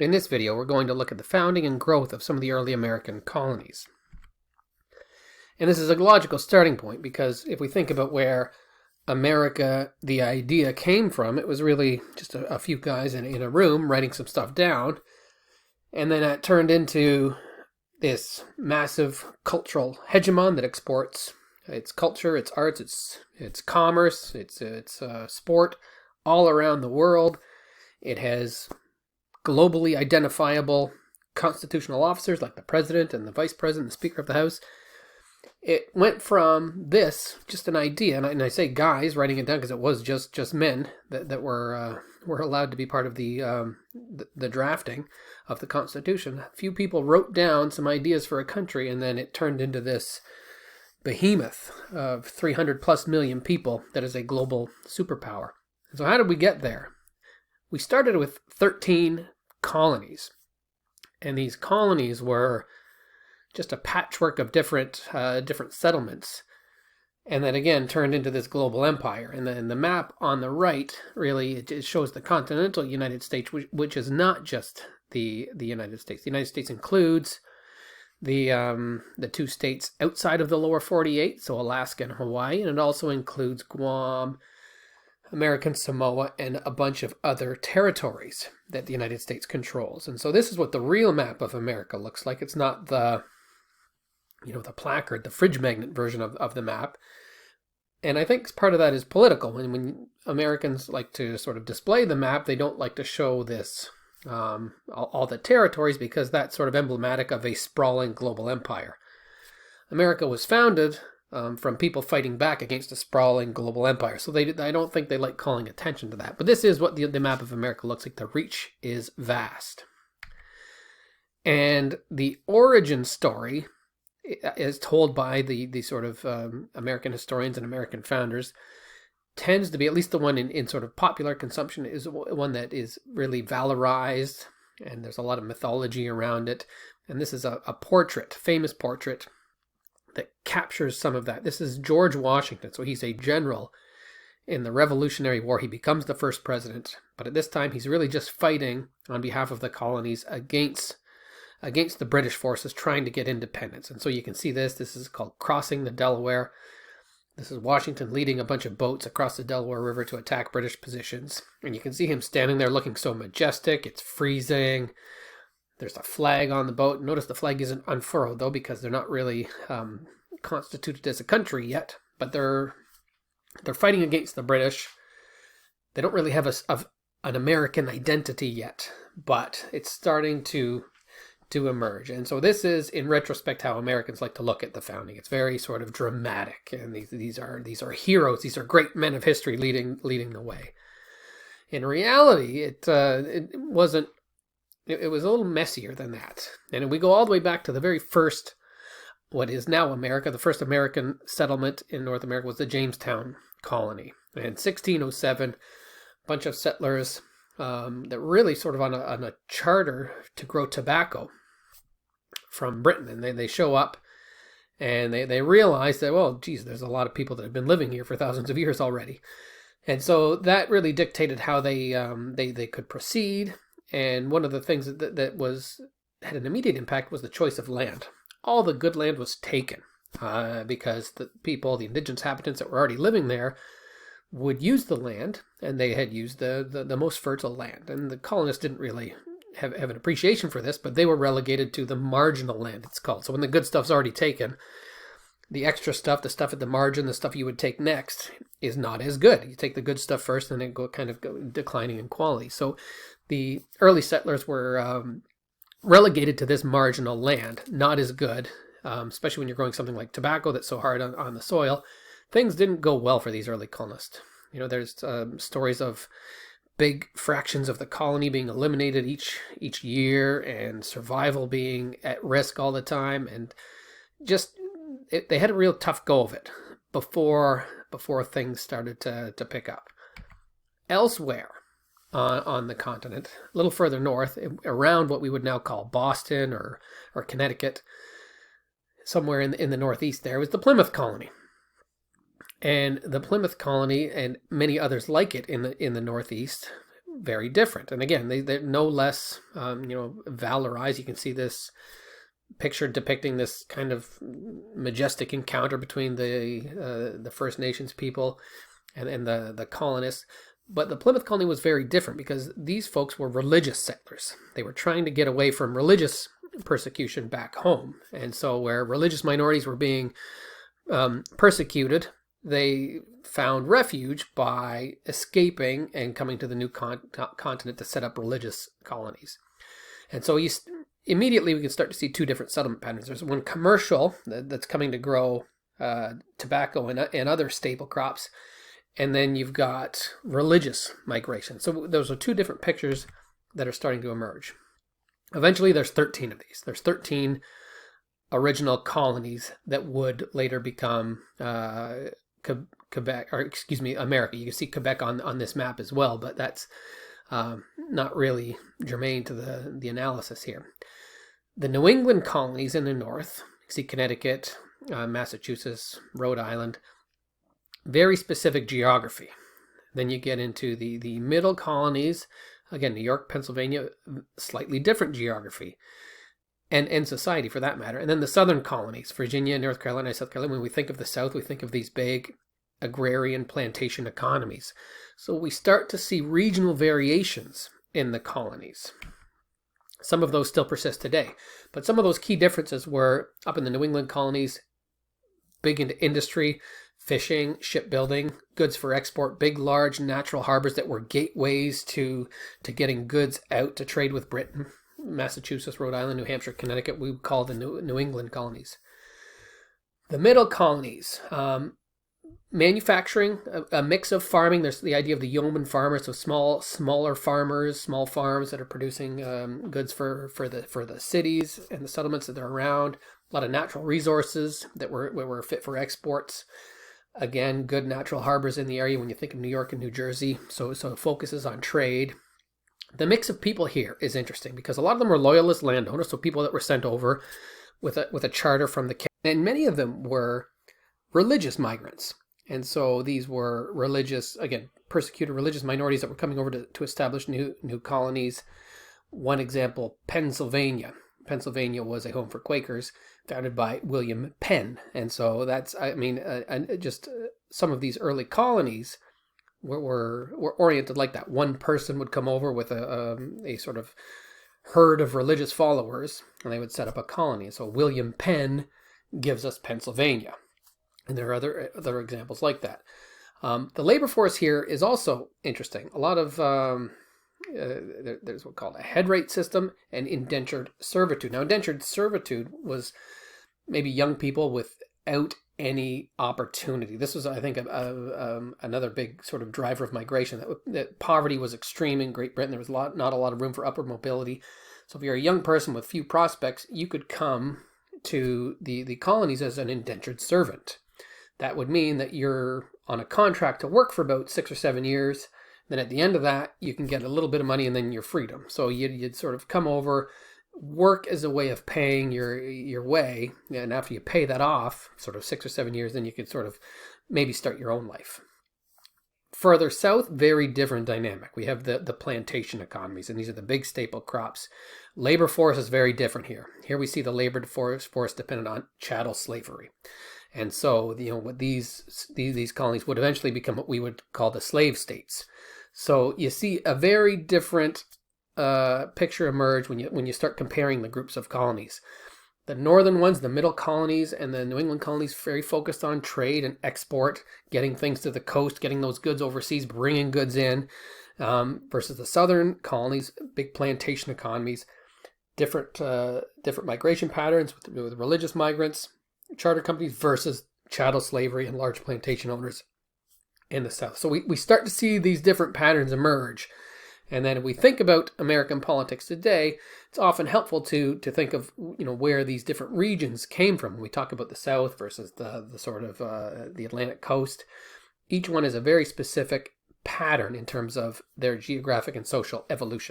In this video, we're going to look at the founding and growth of some of the early American colonies. And this is a logical starting point because if we think about where America, the idea came from, it was really just a few guys in a room writing some stuff down. And then it turned into this massive cultural hegemon that exports its culture, its arts, its commerce, its sport all around the world. It has globally identifiable constitutional officers like the president and the vice president, the speaker of the house. It went from this, just an idea, and I say guys writing it down because it was just men that were allowed to be part of the drafting of the Constitution. A few people wrote down some ideas for a country, and then it turned into this behemoth of 300 plus million people that is a global superpower. So how did we get there? We started with 13 colonies, and these colonies were just a patchwork of different settlements, and then again turned into this global empire. And then the map on the right really it shows the continental United States, which is not just the United States. The United States includes the two states outside of the lower 48, so Alaska and Hawaii, and it also includes Guam, American Samoa, and a bunch of other territories that the United States controls. And so this is what the real map of America looks like. It's not the placard, the fridge magnet version of the map. And I think part of that is political. When Americans like to sort of display the map, they don't like to show this, all the territories, because that's sort of emblematic of a sprawling global empire. America was founded from people fighting back against a sprawling global empire. So I don't think they like calling attention to that. But this is what the map of America looks like. The reach is vast. And the origin story is told by the sort of American historians and American founders, tends to be, at least the one in sort of popular consumption, is one that is really valorized, and there's a lot of mythology around it. And this is a portrait, famous portrait, that captures some of that. This is George Washington. So he's a general in the Revolutionary War. He becomes the first president, but at this time he's really just fighting on behalf of the colonies against the British forces trying to get independence. And so you can see this is called Crossing the Delaware. This is Washington leading a bunch of boats across the Delaware River to attack British positions. And you can see him standing there looking so majestic. It's freezing. There's a flag on the boat. Notice the flag isn't unfurled, though, because they're not really constituted as a country yet. But they're fighting against the British. They don't really have an American identity yet, but it's starting to emerge. And so this is, in retrospect, how Americans like to look at the founding. It's very sort of dramatic, and these are heroes. These are great men of history leading the way. In reality, it wasn't. It was a little messier than that. And we go all the way back to the very first, what is now America. The first American settlement in North America was the Jamestown colony. In 1607, a bunch of settlers that really sort of on a charter to grow tobacco from Britain. And they show up and they realize that, well, geez, there's a lot of people that have been living here for thousands of years already. And so that really dictated how they could proceed. And one of the things that had an immediate impact was the choice of land. All the good land was taken because the indigenous inhabitants that were already living there would use the land, and they had used the most fertile land. And the colonists didn't really have an appreciation for this, but they were relegated to the marginal land, it's called. So when the good stuff's already taken, the extra stuff, the stuff at the margin, the stuff you would take next, is not as good. You take the good stuff first, and then go declining in quality. So the early settlers were relegated to this marginal land, not as good, especially when you're growing something like tobacco that's so hard on the soil. Things didn't go well for these early colonists. There's stories of big fractions of the colony being eliminated each year, and survival being at risk all the time, and just they had a real tough go of it before things started to pick up. Elsewhere on the continent, a little further north, around what we would now call Boston or Connecticut, somewhere in the northeast, there was the Plymouth colony. And the Plymouth colony and many others like it in the Northeast very different. And again, they're no less, valorized. You can see this picture depicting this kind of majestic encounter between the First Nations people and the colonists. But the Plymouth colony was very different because these folks were religious settlers. They were trying to get away from religious persecution back home. And so where religious minorities were being persecuted, they found refuge by escaping and coming to the new continent to set up religious colonies. And so immediately we can start to see two different settlement patterns. There's one commercial that's coming to grow tobacco and other staple crops. And then you've got religious migration. So those are two different pictures that are starting to emerge. Eventually, there's 13 of these. There's 13 original colonies that would later become Quebec, or excuse me, America. You can see Quebec on this map as well, but that's not really germane to the analysis here. The New England colonies in the north, you can see Connecticut, Massachusetts, Rhode Island, very specific geography. Then you get into the middle colonies, again, New York, Pennsylvania, slightly different geography and society for that matter. And then the southern colonies, Virginia, North Carolina, South Carolina. When we think of the South, we think of these big agrarian plantation economies. So we start to see regional variations in the colonies. Some of those still persist today, but some of those key differences were up in the New England colonies, big into industry, fishing, shipbuilding, goods for export, big, large natural harbors that were gateways to getting goods out to trade with Britain. Massachusetts, Rhode Island, New Hampshire, Connecticut, we would call the New England colonies. The middle colonies, manufacturing, a mix of farming. There's the idea of the yeoman farmers, so smaller farmers, small farms that are producing goods for the cities and the settlements that they're around. A lot of natural resources that were fit for exports. Again, good natural harbors in the area when you think of New York and New Jersey. So it focuses on trade. The mix of people here is interesting because a lot of them were loyalist landowners, so people that were sent over with a charter from the king. And many of them were religious migrants. And so these were religious, again, persecuted religious minorities that were coming over to establish new colonies. One example, Pennsylvania. Pennsylvania was a home for Quakers, founded by William Penn. And so that's, just some of these early colonies were oriented like that. One person would come over with a sort of herd of religious followers, and they would set up a colony. So William Penn gives us Pennsylvania. And there are other examples like that. The labor force here is also interesting. A lot of there's what's called a head rate system and indentured servitude. Now, indentured servitude was maybe young people without any opportunity. This was, I think, another big sort of driver of migration. That poverty was extreme in Great Britain. There was not a lot of room for upward mobility. So if you're a young person with few prospects, you could come to the colonies as an indentured servant. That would mean that you're on a contract to work for about 6 or 7 years. Then at the end of that, you can get a little bit of money and then your freedom. So you'd sort of come over, work as a way of paying your way. And after you pay that off, sort of 6 or 7 years, then you could sort of maybe start your own life. Further south, very different dynamic. We have the plantation economies, and these are the big staple crops. Labor force is very different here. Here we see the labor force dependent on chattel slavery. And so, what these colonies would eventually become what we would call the slave states. So you see a very different picture emerge when you start comparing the groups of colonies. The northern ones, the middle colonies, and the New England colonies, very focused on trade and export, getting things to the coast, getting those goods overseas, bringing goods in, versus the southern colonies, big plantation economies, different migration patterns with religious migrants, charter companies versus chattel slavery and large plantation owners in the South. So we start to see these different patterns emerge. And then if we think about American politics today, it's often helpful to think of where these different regions came from. When we talk about the South versus the sort of the Atlantic coast, each one is a very specific pattern in terms of their geographic and social evolution.